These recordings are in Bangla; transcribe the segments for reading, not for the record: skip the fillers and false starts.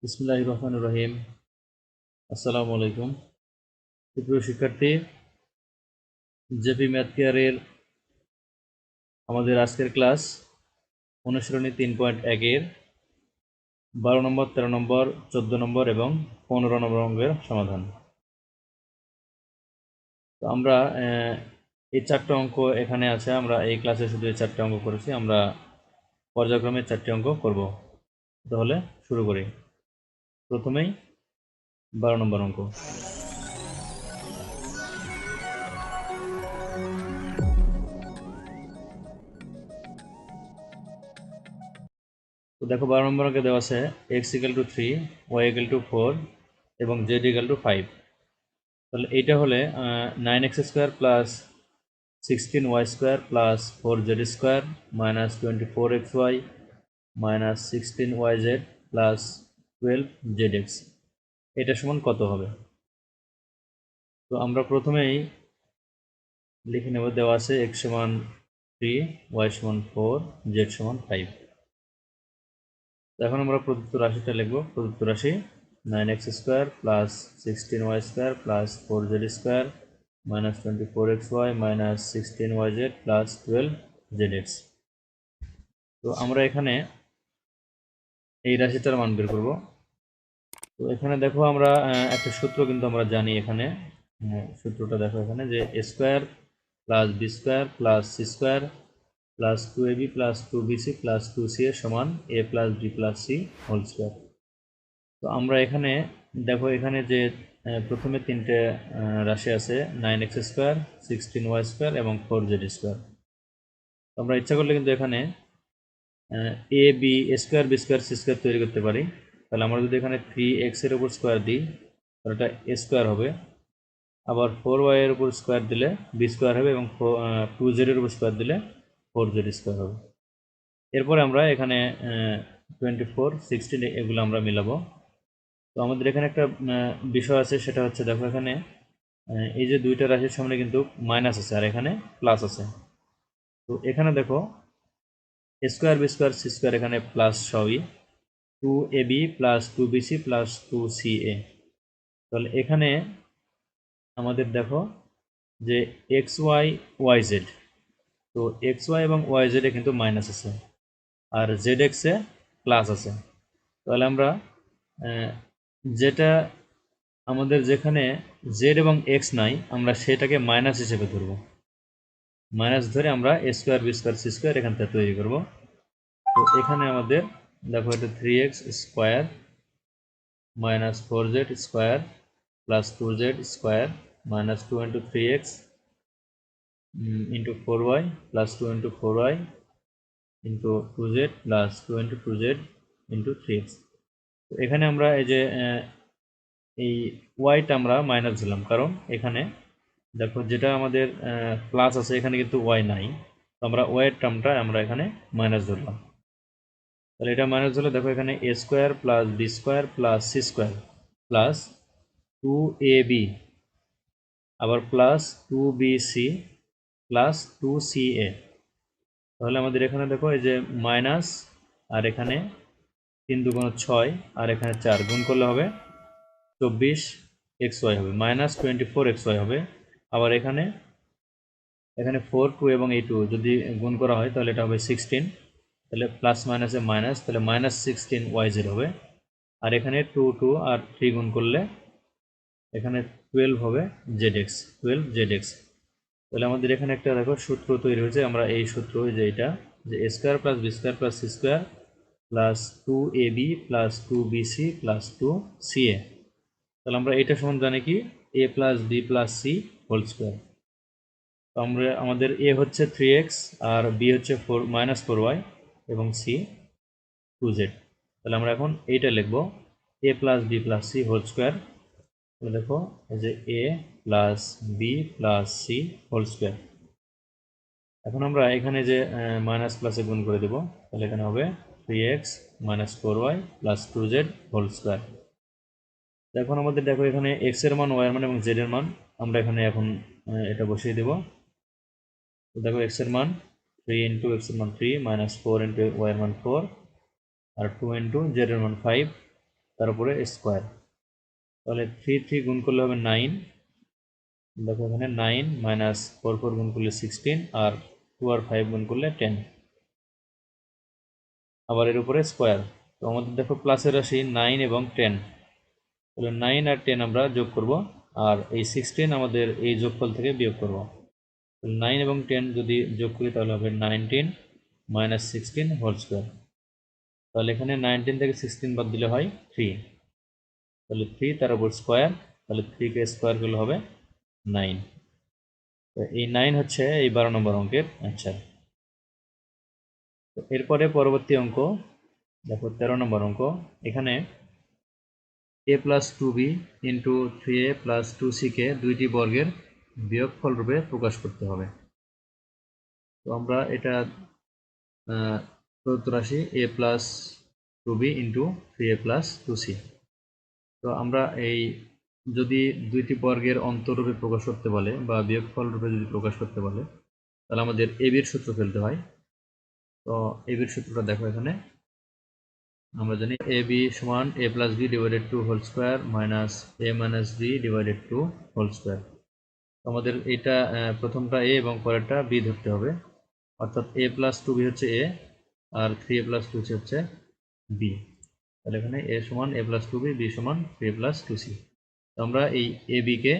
বিসমিল্লাহির রহমানির রহিম। আসসালামু আলাইকুম। প্রিয় শিক্ষার্থী, জেপি ম্যাথ কেয়ারের আমাদের আজকের ক্লাস অনুশীলনী 3.1 এর 12 নম্বর, 13 নম্বর, 14 নম্বর এবং 15 নম্বর অঙ্কের সমাধান। তো আমরা এই 4টা অঙ্ক এখানে আছে। আমরা এই ক্লাসে শুধু এই 4টা অঙ্ক করেছি। আমরা পর্যায়ক্রমে 4টি অঙ্ক করব। তাহলে শুরু করি। প্রথমেই 12 নম্বর অঙ্ক। তো দেখো 12 নম্বর অঙ্কে দেওয়া আছে x = 3, y = 4 এবং z = 5। তাহলে এইটা হলে 9x² plus 16y² plus 4z² minus 24xy minus 16yz plus 12zx এটা সমান কত হবে? তো আমরা প্রথমেই লিখে নেব। দেওয়া আছে x = 3, y = 4, z = 5। এখন আমরা প্রদত্ত রাশিটা লিখব। প্রদত্ত রাশি 9x² plus 16y² plus 4z² minus 24xy minus 16yz plus 12zx। তো আমরা এখানে এই রাশিটার মান বের করব। তো এখানে দেখো আমরা একটা সূত্র কিন্তু আমরা জানি। এখানে সূত্রটা দেখো এখানে যে a² plus b² plus c² plus 2ab plus 2bc plus 2ca সমান a plus b plus c whole square. তো আমরা এখানে দেখো এখানে যে প্রথমে তিনটে রাশি আছে 9x² 16y² এবং 4z²। আমরা ইচ্ছা করলে কিন্তু এখানে a b a² b² c² তৈরি করতে পারি। তাহলে আমরা যদি এখানে 3x এর উপর স্কয়ার দিই তাহলে এটা a² হবে। আবার 4y এর উপর স্কয়ার দিলে b² হবে এবং 2z এর উপর স্কয়ার দিলে 4z² হবে। এরপরে আমরা এখানে 24 16 এগুলো আমরা মিলাবো। তো আমাদের এখানে একটা বিষয় আছে, সেটা হচ্ছে দেখো এখানে এই যে দুইটা রাশির সামনে কিন্তু মাইনাস আছে আর এখানে প্লাস আছে। তো এখানে দেখো a² b² c² এখানে প্লাস সবই 2ab plus 2bc plus 2ca। তাহলে এখানে আমাদের দেখো যে xy yz, তো xy এবং yz এ কিন্তু মাইনাস আছে আর zx এ প্লাস আছে। তাহলে আমরা যেটা আমাদের যেখানে z এবং x নাই আমরা সেটাকে মাইনাস হিসেবে ধরব। মাইনাস ধরে আমরা a² b² c² এখান থেকে তৈরি করব। তো এখানে আমাদের দেখো এটা 3x² minus 4z² plus 2z² minus 2 × 3x into 4y plus 2 into 4y into 2z plus 2 into 2z into 3x। তো এখানে আমরা এই যে এই ওয়াইটা আমরা মাইনাস দিলাম, কারণ এখানে দেখো যেটা আমাদের প্লাস আছে এখানে কিন্তু ওয়াই নাই। তো আমরা ওয়াইয়ের টার্মটা আমরা এখানে মাইনাস ধরলাম। তাহলে এটা মাইনাস ধরলে দেখো এখানে a² plus b² plus c² plus 2ab আবার প্লাস 2bc প্লাস 2ca। তাহলে আমাদের এখানে দেখো এই যে মাইনাস আর এখানে 3 × 2 = 6 আর এখানে 4 গুণ করলে হবে 24xy হবে মাইনাস 24xy হবে। আবার এখানে 4 2 এবং এই 2 যদি গুণ করা হয় তাহলে এটা হবে 16। তাহলে প্লাস মাইনাসে মাইনাস, তাহলে মাইনাস 16yz হবে। আর এখানে 2 2 আর 3 গুণ করলে এখানে 12 হবে zx 12zx। তাহলে আমাদের এখানে একটা দেখো সূত্র তৈরি হয়েছে। আমরা এই সূত্র যে এটা যে a² plus b² plus c² plus 2ab plus 2bc plus 2ca। তাহলে আমরা এটা সমান জানি কি a plus b plus c whole square. তো আমরা আমাদের a হচ্ছে 3x আর b হচ্ছে মাইনাস 4y এবং c 2z। তাহলে আমরা এখন এইটা লিখব a plus b plus c whole square. তাহলে দেখো এই যে a plus b plus c whole square. এখন আমরা এখানে যে মাইনাস প্লাসে গুণ করে দেব। তাহলে এখানে হবে 3x minus 4y plus 2z whole square. এখন আমাদের দেখো এখানে x এর মান, y এর মান এবং z এর মান আমরা এখানে এখন এটা বসিয়ে দেব। তো দেখো x এর মান 3 × x এর মান 3 মাইনাস 4 × y এর মান 4 আর 2 × z এর মান 5। তার উপরে স্কোয়ার। তাহলে 3 3 গুণ করলে হবে 9, দেখো এখানে 9 মাইনাস 4 4 গুণ করলে 16, আর 2 আর 5 গুণ করলে 10, আবার এর উপরে স্কোয়ার। তো আমাদের দেখো প্লাসের রাশি 9 এবং 10, তাহলে 9 আর 10 আমরা যোগ করব, আর এই 16 আমাদের এই যোগফল থেকে বিয়োগ করব। 9 এবং 10 যদি যোগ করি তাহলে হবে 19 মাইনাস 16 হোল স্কোয়ার। তাহলে এখানে 19 থেকে 16 বাদ দিলে হয় 3, তাহলে 3 তার উপর স্কোয়ার, তাহলে 3 কে স্কোয়ার করলে হবে 9। তো এই 9 হচ্ছে এই 12 নম্বর অঙ্কের অ্যান্সার। তো এরপরে পরবর্তী অঙ্ক দেখো 13 নম্বর অঙ্ক। এখানে a plus 2b into 3a plus 2c কে দুইটি বর্গের বিয়োগফল রূপে প্রকাশ করতে হবে। তো আমরা এটা প্রদত্ত রাশি a plus 2b into 3a plus 2c। তো আমরা এই যদি দুইটি বর্গের অন্তরূপে প্রকাশ করতে বলে বা বিয়োগফল রূপে যদি প্রকাশ করতে বলে, তাহলে আমাদের এবির সূত্র ফেলতে হয়। তো এবির সূত্রটা দেখো, এখানে আমরা জানি এ বি সমান a plus B divided two whole square minus A minus B divided two whole square. আমাদের এটা প্রথমটা এ এবং পরেরটা বি ধরতে হবে, অর্থাৎ এ প্লাস টু বি হচ্ছে এ, আর 3a প্লাস 2c হচ্ছে বি। তাহলে এখানে এ সমান a plus two B, B সমান 3a প্লাস 2c। আমরা এই এ বিকে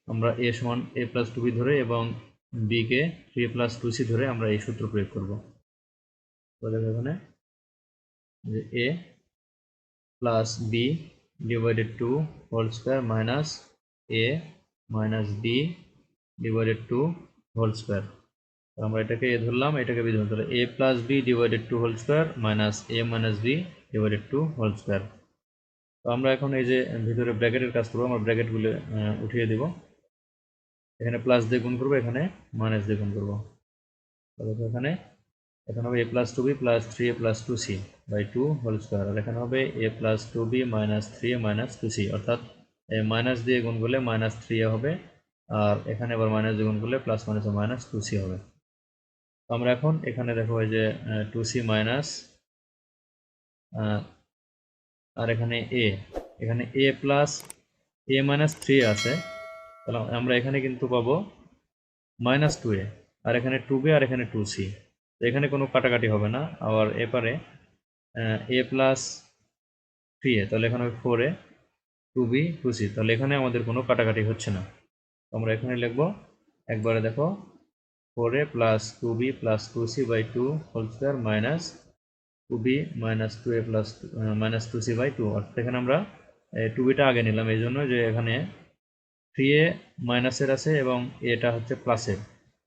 আমরা এ সমান এ প্লাস টু বি ধরে এবং বিকে 3a প্লাস 2c ধরে আমরা এই সূত্র প্রয়োগ করব। তাহলে এখানে যে a plus B divided two whole square minus A minus B divided two whole square. আমরা এটাকে এ ধরলাম, এটাকে বি ধরলাম, তাহলে a plus B divided two whole square minus A minus B divided two whole square. তো আমরা এখন এই যে ভিতরে ব্র্যাকেটের কাজ করবো, আমরা ব্র্যাকেটগুলো উঠিয়ে দেব। এখানে প্লাস দিয়ে গুণ করবো, এখানে মাইনাস দিয়ে গুণ করবো। তাহলে এখানে হবে a plus two b plus 3a plus 2c by 2 whole square, আর এখানে হবে a plus two b minus 3a minus 2c, অর্থাৎ মাইনাস দিয়ে গুণ করলে মাইনাস 3a হবে, আর এখানে আবার মাইনাস দিয়ে গুণ করলে প্লাস মাইনাসে মাইনাস 2c হবে। তো আমরা এখন এখানে দেখো এই যে 2c মাইনাস, আর এখানে এ প্লাস এ মাইনাস 3 আছে, তাহলে আমরা এখানে কিন্তু পাবো মাইনাস 2a, আর এখানে 2b আর এখানে 2c, তো এখানে কোনো কাটাকাটি হবে না। আবার এপারে এ প্লাস 3a, তাহলে এখানে হবে 4a 2b 2c, তাহলে এখানে আমাদের কোনো কাটাকাটি হচ্ছে না। আমরা এখানে লিখবো একবারে দেখো 4a plus 2b plus 2c by 2 whole square minus 2b minus 2a plus minus 2c by 2, অর্থাৎ এখানে আমরা 2bটা আগে নিলাম এই জন্য যে এখানে 3a মাইনাসের আছে এবং এটা হচ্ছে প্লাসের,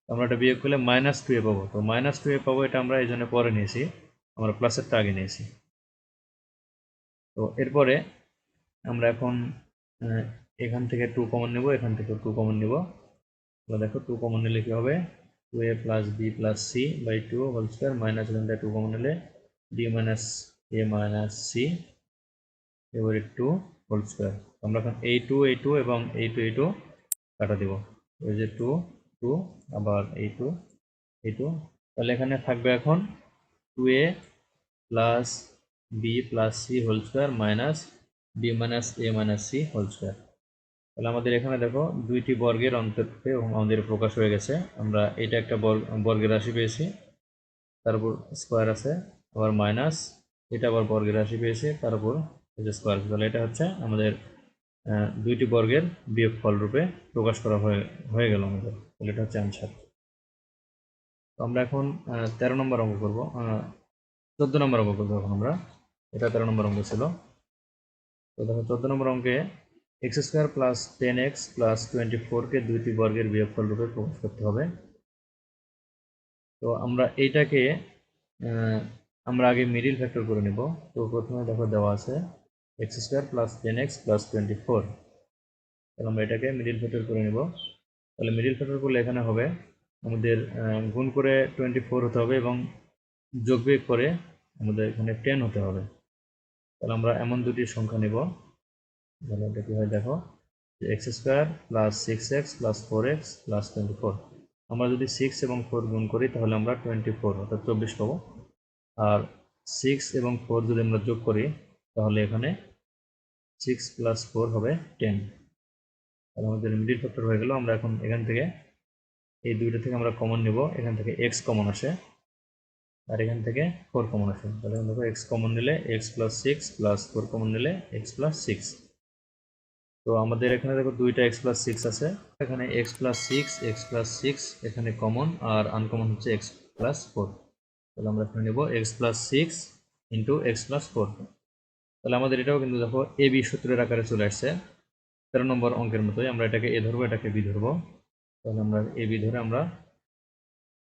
আমরা এটা বিয়োগ করলে মাইনাস 2a পাবো। তো মাইনাস 2a পাবো, এটা আমরা এই জন্য পরে নিয়েছি, আমরা প্লাসেরটা আগে নিয়েছি। তো এরপরে আমরা এখন এখান থেকে 2 কমন নেব, এখান থেকে 2 কমন নেব। তো দেখো 2 কমন নিলে কি হবে 2a plus b plus c by 2 whole square minus এখান থেকে 2 কমন নিলে বি মাইনাস এ minus c divided 2 whole square. আমরা এখন এই 2 এবং এই 2 কাটা দেব, এই যে 2 2 আবার এই 2 তাহলে এখানে থাকবে এখন 2a plus b plus c whole square minus b minus এ মাইনাস সি হোল স্কোয়ার। তাহলে আমাদের এখানে দেখো দুইটি বর্গের অন্তর্ভুক্ত এবং আমাদের প্রকাশ হয়ে গেছে। আমরা এটা একটা বর্গের রাশি পেয়েছি, তার উপর স্কোয়ার আছে, আবার মাইনাস এটা আবার বর্গের রাশি পেয়েছি, তার উপর স্কোয়ার। তাহলে এটা হচ্ছে আমাদের দুইটি বর্গের বিয়োগফল রূপে প্রকাশ করা হয়ে গেল আমাদের। তাহলে এটা হচ্ছে অ্যান্সার। তো আমরা এখন 13 নম্বর অঙ্ক করবো, 14 নম্বর অঙ্ক করবো এখন আমরা। এটা 13 নম্বর অঙ্ক ছিল। তো দেখো 14 নম্বর অঙ্কে x square plus 10x plus 24কে দুইটি বর্গের বিয়োগফল রূপে প্রকাশ করতে হবে। তো আমরা এইটাকে আমরা আগে মিডিল ফ্যাক্টর করে নেব। তো প্রথমে দেখো দেওয়া আছে x square plus 10x plus 24, তাহলে আমরা এটাকে মিডিল ফ্যাক্টর করে নেব। তাহলে মিডিল ফ্যাক্টর করলে এখানে হবে আমাদের গুণ করে 24 হতে হবে এবং যোগ বিয়োগ করে আমাদের এখানে 10 হতে হবে। তাহলে আমরা এমন দুটি সংখ্যা নেব, তাহলে এটা কি হয় দেখো x square plus 6x plus 4x plus 24, আমরা যদি 6 এবং 4 গুণ করি তাহলে আমরা 24 অর্থাৎ 24 পাবো, আর 6 এবং 4 যদি আমরা যোগ করি তাহলে এখানে 6 প্লাস 4 হবে 10। তাহলে আমাদের মিডিল ফ্যাক্টর হয়ে গেল। আমরা এখন এখান থেকে এই দুইটা থেকে আমরা কমন নেব, এখান থেকে x কমন আসে আর এখান থেকে 4 কমন আসে। তাহলে দেখো x কমন নিলে x প্লাস 6 প্লাস 4 কমন নিলে x প্লাস 6। তো আমাদের এখানে দেখো দুইটা x প্লাস 6 আছে, এখানে x প্লাস 6 এখানে কমন আর আনকমন হচ্ছে x প্লাস 4। তাহলে আমরা এখানে নেব x plus 6 into x plus 4। তাহলে আমাদের এটাও কিন্তু দেখো এ বি সূত্রের আকারে চলে আসছে 13 নম্বর অঙ্কের মতোই। আমরা এটাকে এ ধরবো, এটাকে বি ধরবো। তাহলে আমরা এ বি ধরে আমরা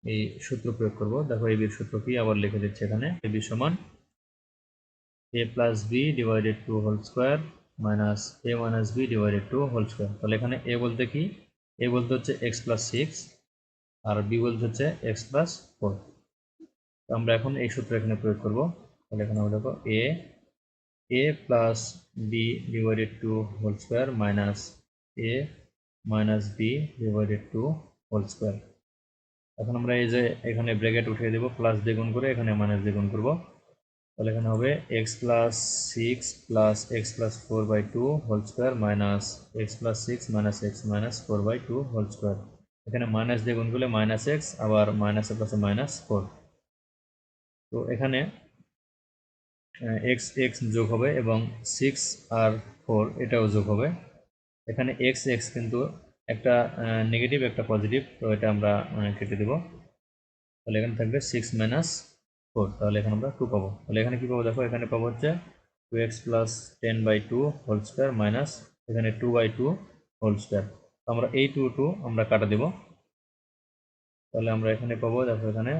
এই সূত্র প্রয়োগ করব। দেখো এ বির সূত্র কি আবার লিখে দিচ্ছি এখানে। এ বি সমান a plus B divided two whole square minus A minus B divided two whole square. তাহলে এখানে এ বলতে কি, এ বলতে হচ্ছে এক্স প্লাস 6 আর বি বলতে হচ্ছে এক্স প্লাস 4। আমরা এখন এই সূত্র এখানে প্রয়োগ করব। তাহলে এখানে আমরা দেখো a plus B divided two whole square minus A minus B divided two whole square. এখন আমরা এই যে এখানে ব্র্যাকেট উঠিয়ে দেব, প্লাস দিয়ে গুণ করে এখানে মাইনাস দিয়ে গুণ করব। তাহলে এখানে হবে x plus 6 plus x plus 4/2 whole square minus x plus 6 minus x minus 4/2 whole square. এখানে মাইনাস দিয়ে গুণ করলে মাইনাস এক্স, আবার মাইনাস প্লাসে মাইনাস 4। তো এখানে এক্স এক্স যোগ হবে এবং 6 আর 4 এটাও যোগ হবে। এখানে এক্স এক্স কিন্তু একটা নেগেটিভ একটা পজিটিভ, তো এটা আমরা কেটে দেব। তাহলে এখানে থাকবে 6 মাইনাস 4। তাহলে এখানে আমরা 2 পাবো। তাহলে এখানে কি পাবো দেখো, এখানে পাবো হচ্ছে 2x plus 10/2 whole square minus এখানে 2/2 হোল স্কোয়ার। আমরা এই 2 আমরা কাটা দেব। তাহলে আমরা এখানে পাবো দেখো, এখানে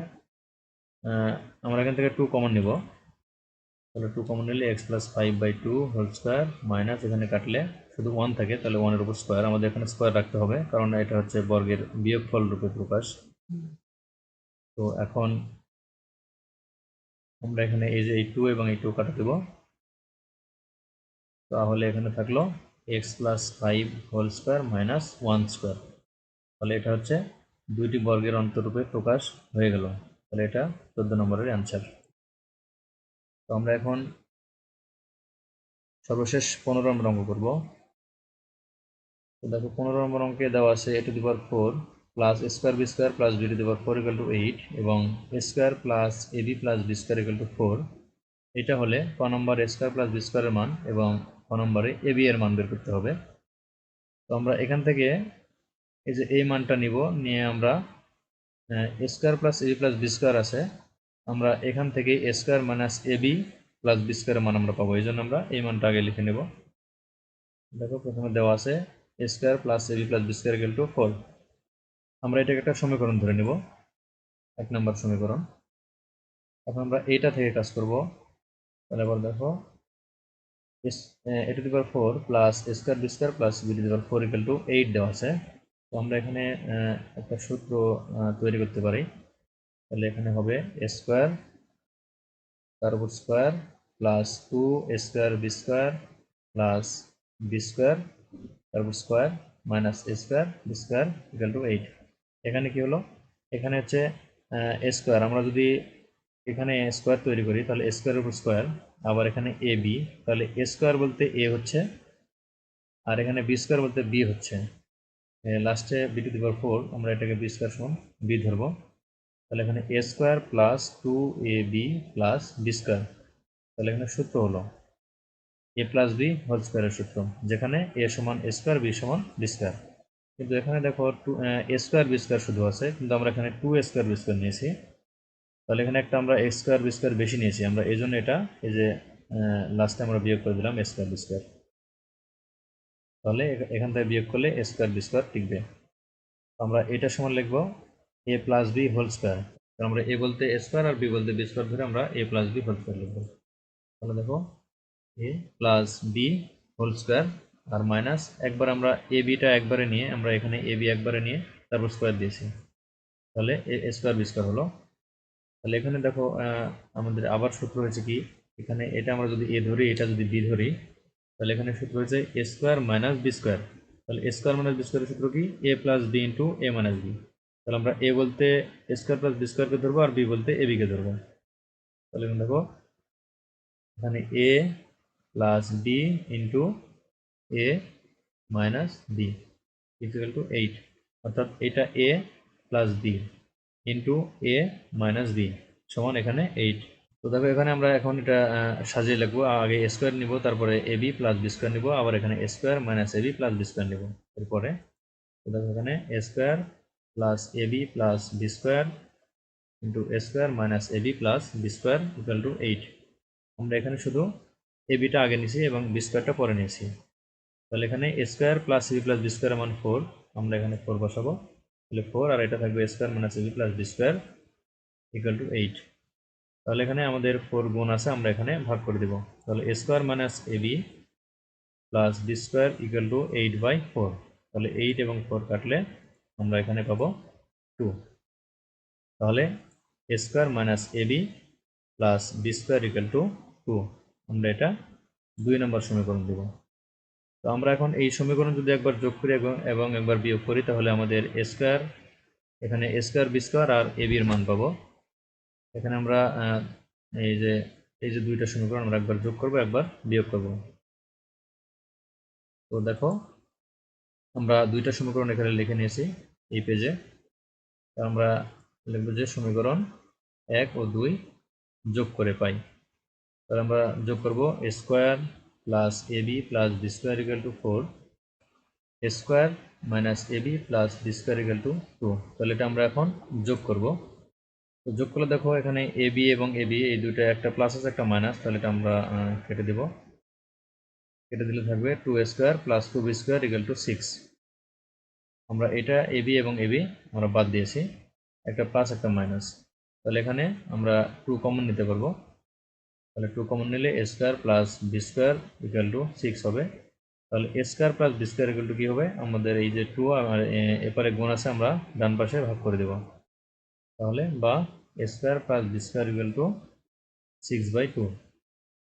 আমরা এখান থেকে 2 কমন নিব। তাহলে 2 কমন নিলে x plus 5/2 whole square minus এখানে কাটলে শুধু 1 থাকে, তাহলে 1 এর উপর স্কোয়ার। আমাদের এখানে স্কোয়ার রাখতে হবে কারণ এটা হচ্ছে বর্গের বিয়োগফল রূপে প্রকাশ। তো এখন আমরা এখানে এই যে এই 2 এবং এই 2 কাটা দেব। তাহলে এখানে থাকলো x plus 5 whole square minus 1 square. তাহলে এটা হচ্ছে দুইটি বর্গের অন্তরূপে প্রকাশ হয়ে গেল। তাহলে এটা 14 নম্বরের অ্যান্সার। তো আমরা এখন সর্বশেষ 15 নম্বর অঙ্ক করব। তো দেখো 15 নম্বর অঙ্কে দেওয়া আছে a to the power 4 plus a square B square plus b to the power 4 equal to 8 এবং a square plus ab plus b square equal to 4। এটা হলে ক number a square plus b স্কোয়ারের মান এবং ক নম্বরে ab এর মান বের করতে হবে। তো আমরা এখান থেকে এই যে এই মানটা নিব, নিয়ে আমরা a square plus ab plus b square আছে, আমরা এখান থেকে a square minus ab plus b স্কোয়ারের মান আমরা পাবো। এই জন্য আমরা এই মানটা আগে লিখে নেব। দেখো প্রথমে দেওয়া আছে a square plus ab plus b square equal to 4। আমরা এটাকে একটা সমীকরণ ধরে নেব, 1 নম্বর সমীকরণ। এখন আমরা এইটা থেকে কাজ করব। তাহলে আবার দেখো a to the power 4 plus a square B square plus b to the power 4 equal to 8 দেওয়া আছে। তো আমরা এখানে একটা সূত্র তৈরি করতে পারি। তাহলে এখানে হবে a স্কোয়ার তার উপর square plus 2 a square B square plus B square তার উপর square minus a square B square equal to 8। এখানে কি হলো, এখানে হচ্ছে a স্কোয়ার, আমরা যদি এখানে স্কোয়ার তৈরি করি তাহলে a স্কোয়ারের উপর স্কোয়ার, আবার এখানে a b, তাহলে a স্কোয়ার বলতে a হচ্ছে আর এখানে b স্কোয়ার বলতে b হচ্ছে। লাস্টে b টু দি পাওয়ার 4 আমরা এটাকে b স্কোয়ার সমান b ধরবো। তাহলে এখানে a square plus 2ab plus b square. তাহলে এখানে সূত্র হলো a প্লাস b হোল স্কোয়ারের সূত্র, যেখানে a সমান a স্কোয়ার b সমান b স্কোয়ার। কিন্তু এখানে দেখো a স্কোয়ার b স্কোয়ার শুধু আছে, কিন্তু আমরা এখানে 2a স্কোয়ার b স্কোয়ার নিয়েছি। তাহলে এখানে একটা আমরা a স্কোয়ার b স্কোয়ার বেশি নিয়েছি, আমরা এই জন্য এটা এই যে লাস্টে আমরা বিয়োগ করে দিলাম a স্কোয়ার b স্কোয়ার। তাহলে এখান থেকে বিয়োগ করলে a স্কোয়ার b স্কোয়ার টিকবে। আমরা এটা সমান লিখবো a plus b whole square. আমরা a বলতে a স্কোয়ার আর b বলতে b স্কোয়ার ধরে আমরা a plus b whole square লিখবো। তাহলে দেখো a plus b whole square আর মাইনাস একবার আমরা a bটা একবারে নিয়ে আমরা এখানে a b একবারে নিয়ে তারপর স্কোয়ার দিয়েছি। তাহলে a স্কোয়ার b স্কোয়ার হলো। তাহলে এখানে দেখো আমাদের আবার সূত্র হয়েছে কি, এখানে এটা আমরা যদি a ধরি এটা যদি b ধরি, তাহলে এখানে সূত্র হয়েছে a square minus b square. তাহলে a স্কোয়ার মাইনাস b স্কোয়ারের সূত্র কি, a plus b into a minus b। তাহলে আমরা a বলতে a স্কোয়ার প্লাস b স্কোয়ারকে ধরবো আর b বলতে a b কে ধরবো। তাহলে দেখো এখানে a plus B into A minus B equal to 8, অর্থাৎ এটা A plus B into A minus B সমান এখানে 8। তো দেখো এখানে আমরা এখন এটা সাজিয়ে লিখবো। আগে এ স্কোয়ার নিব, তারপরে a b plus B square নিব, আবার এখানে এ square minus a b plus B square নিব। এরপরে দেখো এখানে এ square plus a b plus B square into a square minus a b plus B square equal to 8। আমরা এখানে শুধু এ বিটা আগে নিয়েছি এবং বি স্কোয়ারটা পরে নিয়েছি। তাহলে এখানে এ square plus a b plus B square মান 4, আমরা এখানে 4 বসাবো। তাহলে 4 আর এটা থাকবে a square minus a b plus B square equal to 8। তাহলে এখানে আমাদের 4 গুণ আছে, আমরা এখানে ভাগ করে দিব। তাহলে a square minus a b plus B square equal to 8/4। তাহলে 8 এবং 4 কাটলে আমরা এখানে পাবো 2। তাহলে a square minus a b plus B square equal to 2, আমরা এটা 2 নম্বর সমীকরণ দেব। তো আমরা এখন এই সমীকরণ যদি একবার যোগ করি এবং একবার বিয়োগ করি, তাহলে আমাদের এ স্কোয়ার, এখানে এ স্কোয়ার বি স্কোয়ার আর এ বির মান পাবো। এখানে আমরা এই যে দুইটা সমীকরণ আমরা একবার যোগ করব, একবার বিয়োগ করব। তো দেখো আমরা দুইটা সমীকরণ এখানে লিখে নিয়েছি এই পেজে। আমরা লিখব যে সমীকরণ 1 ও 2 যোগ করে পাই। তাহলে আমরা যোগ করব a square plus a b plus B square equal to 4, a square minus a b plus B square equal to 2। তাহলে এটা আমরা এখন যোগ করব। তো যোগ করলে দেখো এখানে এ বি এবং এ বি এই দুটো, একটা প্লাস আছে একটা মাইনাস, তাহলে এটা আমরা কেটে দেব। কেটে দিলে থাকবে 2a square plus 2b square equal to 6। আমরা এটা এ বি এবং এ বি আমরা বাদ দিয়েছি, একটা প্লাস একটা মাইনাস। তাহলে এখানে আমরা 2 কমন নিতে পারবো। তাহলে 2 কমন নিলে a square plus B square equal to 6 হবে। তাহলে a square plus B square equal to কী হবে, আমাদের এই যে 2 আর এপারে গুণ আছে, আমরা ডান পাশে ভাগ করে দেব। তাহলে বা a square plus B square equal to 6/2,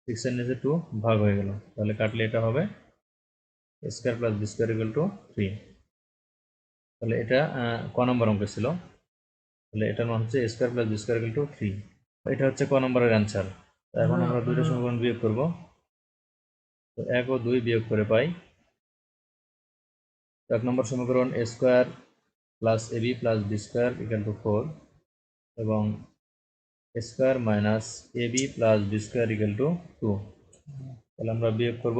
6 এর নিচে 2 ভাগ হয়ে গেল। তাহলে কাটলে এটা হবে a square plus B square equal to 3। তাহলে এটা ক নম্বর অঙ্ক ছিল। তাহলে এটার মান হচ্ছে a square plus B square equal to 3। এটা হচ্ছে ক নম্বরের অ্যান্সার। এখন আমরা দুইটা সমীকরণ বিয়োগ করব। তো 1 ও 2 বিয়োগ করে পাই 1 নম্বর সমীকরণ a square plus a b plus B square equal to 4 এবং a square minus a b plus B square equal to 2। তাহলে আমরা বিয়োগ করব।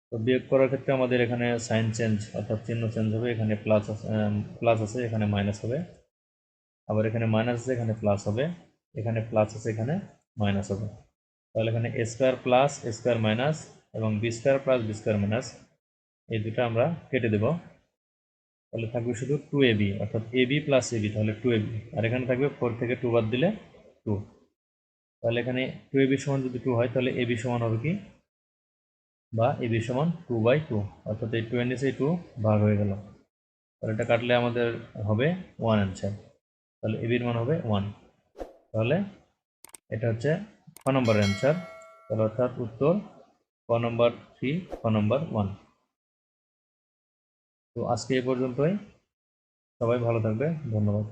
তো বিয়োগ করার ক্ষেত্রে আমাদের এখানে সাইন চেঞ্জ, অর্থাৎ চিহ্ন চেঞ্জ হবে। এখানে প্লাস আছে, এখানে মাইনাস হবে। আবার এখানে মাইনাস আছে, এখানে প্লাস হবে। এখানে প্লাস আছে, এখানে মাইনাস হবে। তাহলে এখানে এ square plus A square minus এবং B square plus B square minus এই দুটো আমরা কেটে দেব। তাহলে থাকবে শুধু 2ab, অর্থাৎ ab প্লাস ab, তাহলে 2ab। আর এখানে থাকবে 4 থেকে 2 বাদ দিলে 2। তাহলে এখানে 2ab সমান যদি 2 হয়, তাহলে ab সমান হবে কি, বা ab সমান 2/2, অর্থাৎ এই 2 এর নিচে 2 ভাগ হয়ে গেল। তাহলে এটা কাটলে আমাদের হবে 1 অ্যান্সার। তাহলে ab এর মান হবে 1। তাহলে এটা হচ্ছে ক নম্বরের অ্যান্সার। তাহলে অর্থাৎ উত্তর ক নম্বর 3, ক নম্বর 1। তো আজকে এই পর্যন্তই। সবাই ভালো থাকবে, ধন্যবাদ।